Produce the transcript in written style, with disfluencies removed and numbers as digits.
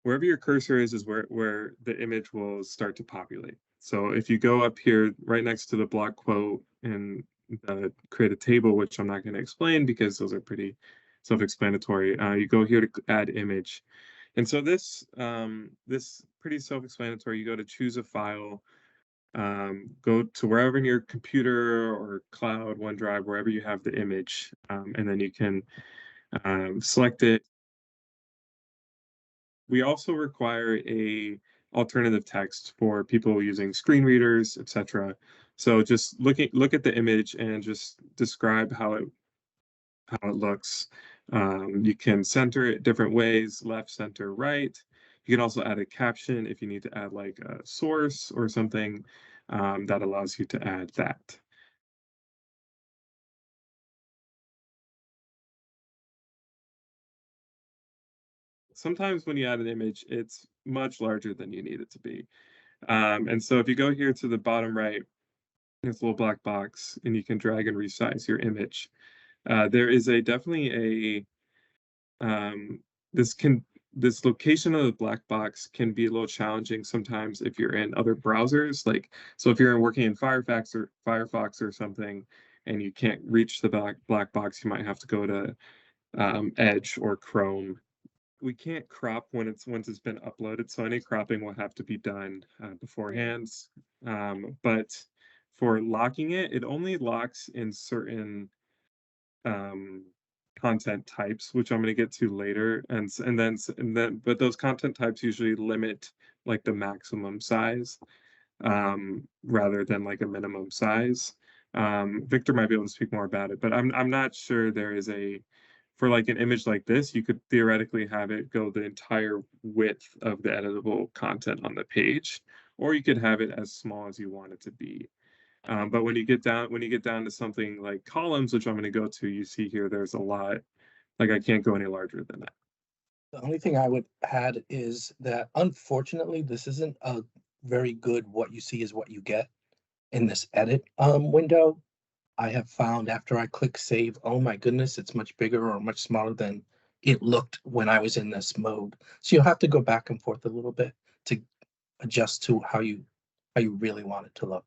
wherever your cursor is where the image will start to populate. So if you go up here right next to the block quote and create a table, which I'm not going to explain because those are pretty self-explanatory. You go here to add image, and so this pretty self-explanatory. You go to choose a file, go to wherever in your computer or cloud, OneDrive, wherever you have the image, and then you can select it. We also require a alternative text for people using screen readers, etc. So just look at the image and just describe how it looks. You can center it different ways, left, center, right. You can also add a caption if you need to add like a source or something that allows you to add that. Sometimes when you add an image, it's much larger than you need it to be. And so if you go here to the bottom right, this little black box, and you can drag and resize your image. There is a definitely a this can this location of the black box can be a little challenging sometimes if you're in other browsers. Like, so if you're working in Firefox or something, and you can't reach the black box, you might have to go to Edge or Chrome. We can't crop when once it's been uploaded, so any cropping will have to be done beforehand. But for locking it, it only locks in certain um, content types, which I'm going to get to later, and then but those content types usually limit like the maximum size rather than like a minimum size. Victor might be able to speak more about it, but I'm not sure there is a for like an image like this, you could theoretically have it go the entire width of the editable content on the page, or you could have it as small as you want it to be. But when you get down to something like columns, which I'm going to go to, you see here there's a lot. Like I can't go any larger than that. The only thing I would add is that unfortunately, this isn't a very good what you see is what you get in this edit window. I have found after I click save, oh my goodness, it's much bigger or much smaller than it looked when I was in this mode. So you'll have to go back and forth a little bit to adjust to how you really want it to look.